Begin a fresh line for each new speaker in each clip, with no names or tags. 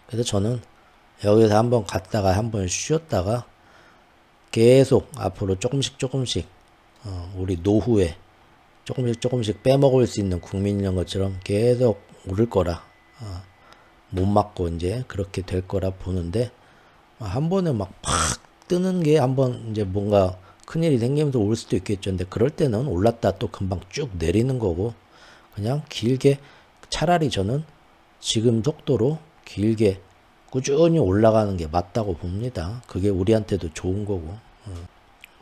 그래서 저는 여기서 한번 갔다가 한번 쉬었다가 계속 앞으로 조금씩 우리 노후에 조금씩 빼먹을 수 있는 국민 이런 것처럼 계속 오를 거라 못 맞고 이제 그렇게 될 거라 보는데 한 번에 막 팍 뜨는 게 한번 이제 뭔가 큰일이 생기면서 올 수도 있겠죠. 근데 그럴 때는 올랐다 또 금방 쭉 내리는 거고 그냥 길게 차라리 저는 지금 속도로 길게 꾸준히 올라가는 게 맞다고 봅니다. 그게 우리한테도 좋은 거고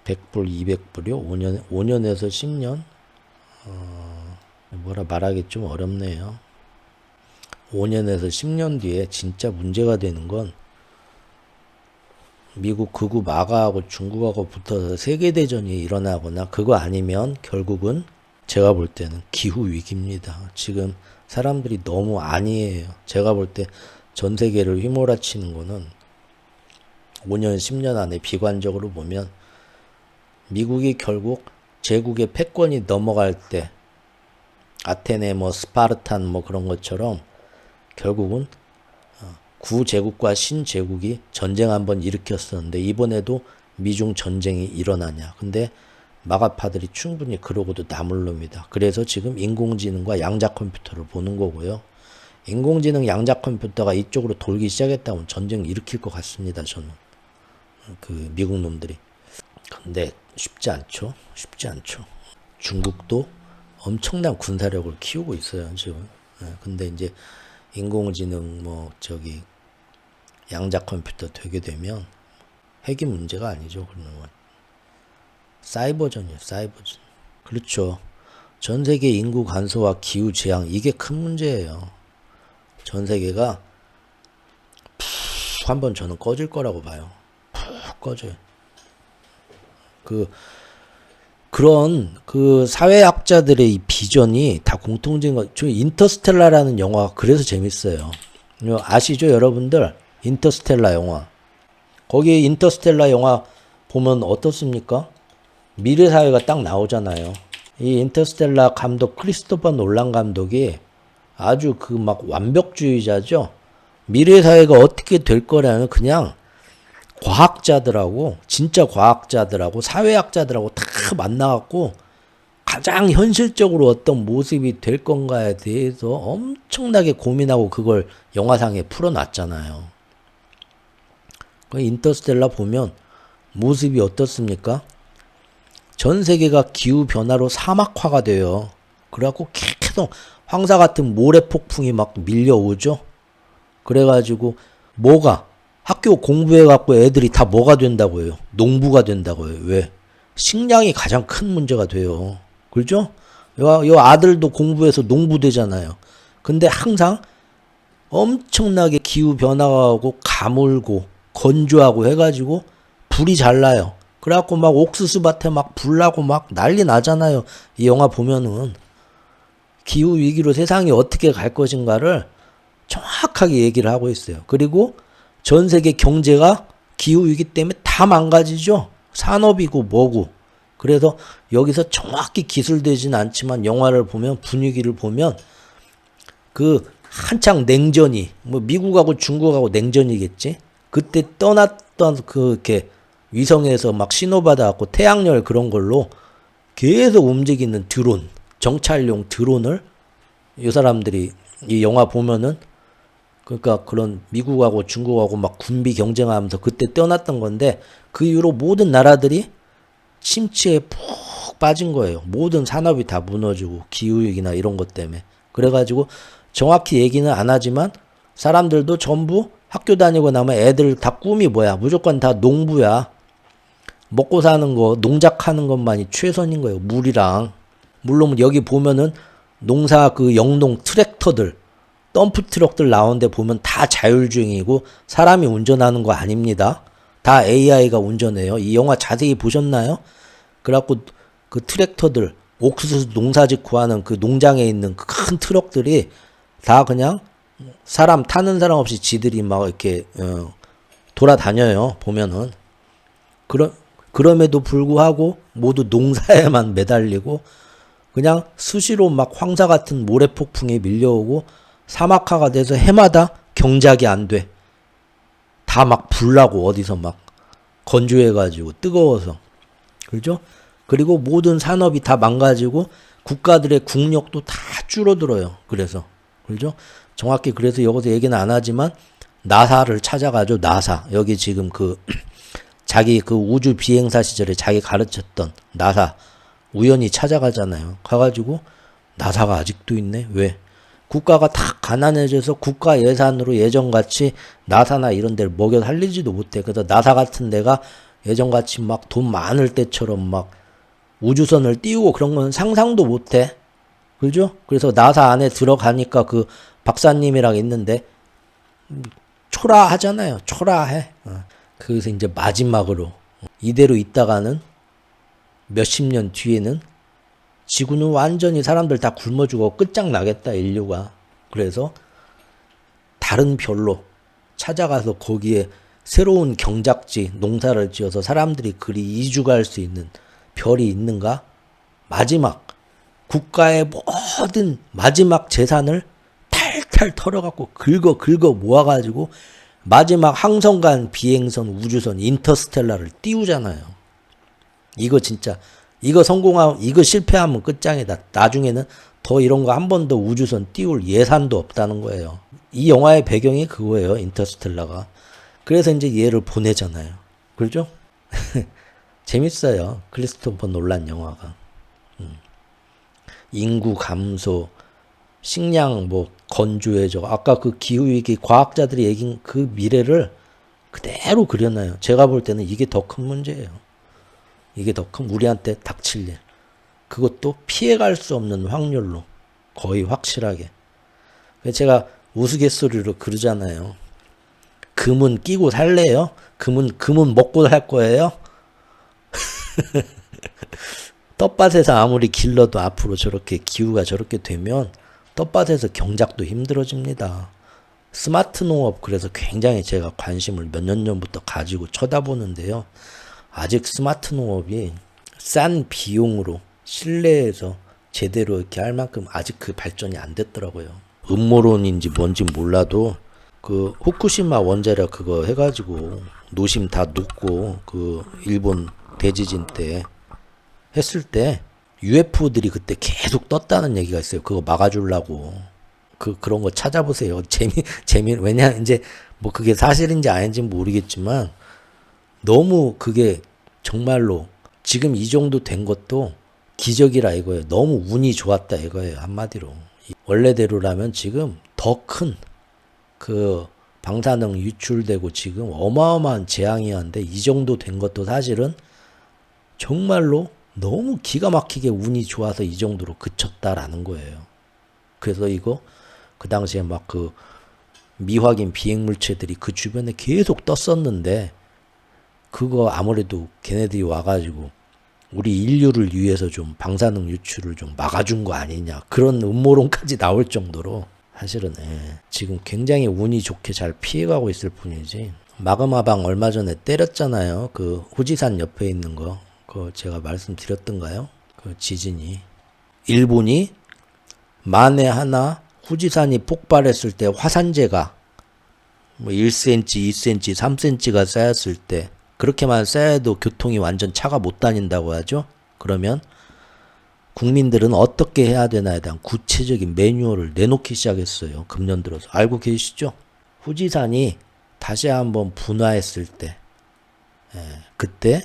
100불, 200불이요? 5년에서 10년? 뭐라 말하기 좀 어렵네요. 5년에서 10년 뒤에 진짜 문제가 되는 건 미국 극우 마가하고 중국하고 붙어서 세계대전이 일어나거나 그거 아니면 결국은 제가 볼 때는 기후위기입니다. 지금 사람들이 너무 안이해요. 제가 볼 때 전 세계를 휘몰아치는 거는 5년, 10년 안에 비관적으로 보면 미국이 결국 제국의 패권이 넘어갈 때 아테네 뭐 스파르탄 뭐 그런 것처럼 결국은 구제국과 신제국이 전쟁 한번 일으켰었는데 이번에도 미중 전쟁이 일어나냐. 근데 마가파들이 충분히 그러고도 남을 놈이다. 그래서 지금 인공지능과 양자 컴퓨터를 보는 거고요. 인공지능 양자 컴퓨터가 이쪽으로 돌기 시작했다면 전쟁 일으킬 것 같습니다. 저는 그 미국 놈들이. 근데 쉽지 않죠. 중국도 엄청난 군사력을 키우고 있어요. 지금. 근데 이제 인공지능 양자 컴퓨터 되게 되면 핵이 문제가 아니죠. 그러면 사이버전이에요. 사이버전. 그렇죠. 전 세계 인구 감소와 기후 재앙 이게 큰 문제예요. 전 세계가 푹 한번 저는 꺼질 거라고 봐요. 푹 꺼져요. 그런 사회학자들의 이 비전이 다 공통적인 거. 저 인터스텔라라는 영화가 그래서 재밌어요. 아시죠, 여러분들? 인터스텔라 영화. 거기 인터스텔라 영화 보면 어떻습니까? 미래 사회가 딱 나오잖아요. 이 인터스텔라 감독 크리스토퍼 놀란 감독이 아주 완벽주의자죠. 미래 사회가 어떻게 될 거라는 그냥 과학자들하고 진짜 과학자들하고 사회학자들하고 다 만나갖고 가장 현실적으로 어떤 모습이 될 건가에 대해서 엄청나게 고민하고 그걸 영화상에 풀어놨잖아요. 인터스텔라 보면 모습이 어떻습니까? 전 세계가 기후변화로 사막화가 돼요. 그래갖고 계속 황사 같은 모래폭풍이 막 밀려오죠. 그래가지고 학교 공부해갖고 애들이 다 뭐가 된다고요? 농부가 된다고요. 왜? 식량이 가장 큰 문제가 돼요. 그렇죠? 요 아들도 공부해서 농부 되잖아요. 근데 항상 엄청나게 기후 변화가 오고 가물고 건조하고 해가지고 불이 잘 나요. 그래갖고 막 옥수수 밭에 막 불 나고 막 난리 나잖아요. 이 영화 보면은 기후 위기로 세상이 어떻게 갈 것인가를 정확하게 얘기를 하고 있어요. 그리고 전 세계 경제가 기후 위기 때문에 다 망가지죠. 산업이고 뭐고. 그래서 여기서 정확히 기술되진 않지만 영화를 보면 분위기를 보면 한창 냉전이 미국하고 중국하고 냉전이겠지. 그때 떠났던 이렇게 위성에서 막 신호받아갖고 태양열 그런 걸로 계속 움직이는 드론, 정찰용 드론을 이 사람들이 이 영화 보면은 그러니까 그런 미국하고 중국하고 막 군비 경쟁하면서 그때 떠났던 건데 그 이후로 모든 나라들이 침체에 푹 빠진 거예요. 모든 산업이 다 무너지고 기후위기나 이런 것 때문에. 그래가지고 정확히 얘기는 안 하지만 사람들도 전부 학교 다니고 나면 애들 다 꿈이 뭐야? 무조건 다 농부야. 먹고 사는 거, 농작하는 것만이 최선인 거예요. 물이랑. 물론 여기 보면은 농사 영농 트랙터들, 덤프 트럭들 나오는데 보면 다 자율주행이고 사람이 운전하는 거 아닙니다. 다 AI가 운전해요. 이 영화 자세히 보셨나요? 그래갖고 그 트랙터들, 옥수수 농사짓고 하는 그 농장에 있는 그 큰 트럭들이 다 그냥 사람 타는 사람 없이 지들이 막 이렇게 돌아다녀요. 보면은. 그럼에도 불구하고 모두 농사에만 매달리고 그냥 수시로 막 황사 같은 모래폭풍이 밀려오고 사막화가 돼서 해마다 경작이 안 돼. 다 막 불나고 어디서 막 건조해가지고 뜨거워서. 그죠? 그리고 모든 산업이 다 망가지고 국가들의 국력도 다 줄어들어요. 그래서. 그죠? 정확히 그래서 여기서 얘기는 안 하지만 나사를 찾아가죠. 나사. 여기 지금 그 자기 그 우주 비행사 시절에 자기 가르쳤던 나사 우연히 찾아가잖아요. 가가지고 나사가 아직도 있네. 왜? 국가가 다 가난해져서 국가 예산으로 예전같이 나사나 이런 데를 먹여 살리지도 못해. 그래서 나사 같은 데가 예전같이 막 돈 많을 때처럼 막 우주선을 띄우고 그런 건 상상도 못해. 그죠? 그래서 나사 안에 들어가니까 그 박사님이랑 있는데 초라하잖아요. 초라해. 그래서 이제 마지막으로 이대로 있다가는 몇십 년 뒤에는 지구는 완전히 사람들 다 굶어 죽어 끝장나겠다, 인류가. 그래서 다른 별로 찾아가서 거기에 새로운 경작지, 농사를 지어서 사람들이 그리 이주갈 수 있는 별이 있는가? 마지막 국가의 모든 마지막 재산을 탈탈 털어갖고 긁어 모아가지고 마지막 항성간 비행선 우주선 인터스텔라를 띄우잖아요. 이거 진짜 이거 성공하면 이거 실패하면 끝장이다. 나중에는 더 이런 거 한 번 더 우주선 띄울 예산도 없다는 거예요. 이 영화의 배경이 그거예요. 인터스텔라가. 그래서 이제 얘를 보내잖아요. 그렇죠? 재밌어요. 크리스토퍼 놀란 영화가. 인구 감소, 식량 뭐 건조해져. 아까 그 기후위기 과학자들이 얘기한 그 미래를 그대로 그려놔요. 제가 볼 때는 이게 더 큰 문제예요. 이게 더 큰 우리한테 닥칠 일. 그것도 피해갈 수 없는 확률로 거의 확실하게. 제가 우스갯소리로 그러잖아요. 금은 끼고 살래요? 금은 먹고 살 거예요? 텃밭에서 아무리 길러도 앞으로 저렇게 기후가 저렇게 되면 텃밭에서 경작도 힘들어집니다. 스마트 농업 그래서 굉장히 제가 관심을 몇 년 전부터 가지고 쳐다보는데요. 아직 스마트 농업이 싼 비용으로 실내에서 제대로 이렇게 할 만큼 아직 그 발전이 안 됐더라고요. 음모론인지 뭔지 몰라도 그 후쿠시마 원자력 그거 해가지고 노심 다 눕고 그 일본 대지진 때 했을 때 UFO들이 그때 계속 떴다는 얘기가 있어요. 그거 막아주려고. 그런 거 찾아보세요. 왜냐, 이제, 뭐 그게 사실인지 아닌지 모르겠지만, 너무 그게 정말로 지금 이 정도 된 것도 기적이라 이거예요. 너무 운이 좋았다 이거예요. 한마디로. 원래대로라면 지금 더 큰 그 방사능 유출되고 지금 어마어마한 재앙이었는데 이 정도 된 것도 사실은 정말로 너무 기가 막히게 운이 좋아서 이 정도로 그쳤다라는 거예요. 그래서 이거 그 당시에 막 그 미확인 비행물체들이 그 주변에 계속 떴었는데 그거 아무래도 걔네들이 와가지고 우리 인류를 위해서 좀 방사능 유출을 좀 막아준 거 아니냐 그런 음모론까지 나올 정도로 사실은 지금 굉장히 운이 좋게 잘 피해가고 있을 뿐이지. 마그마방 얼마 전에 때렸잖아요. 그 후지산 옆에 있는 거. 그거 제가 말씀드렸던가요? 그 지진이. 일본이 만에 하나 후지산이 폭발했을 때 화산재가 뭐 1cm, 2cm, 3cm가 쌓였을 때 그렇게만 쌓여도 교통이 완전 차가 못 다닌다고 하죠. 그러면 국민들은 어떻게 해야 되나에 대한 구체적인 매뉴얼을 내놓기 시작했어요. 금년 들어서. 알고 계시죠? 후지산이 다시 한번 분화했을 때 그때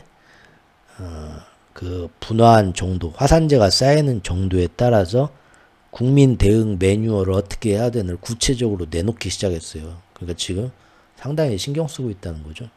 그 분화한 정도, 화산재가 쌓이는 정도에 따라서 국민 대응 매뉴얼을 어떻게 해야 되는지 구체적으로 내놓기 시작했어요. 그러니까 지금 상당히 신경 쓰고 있다는 거죠.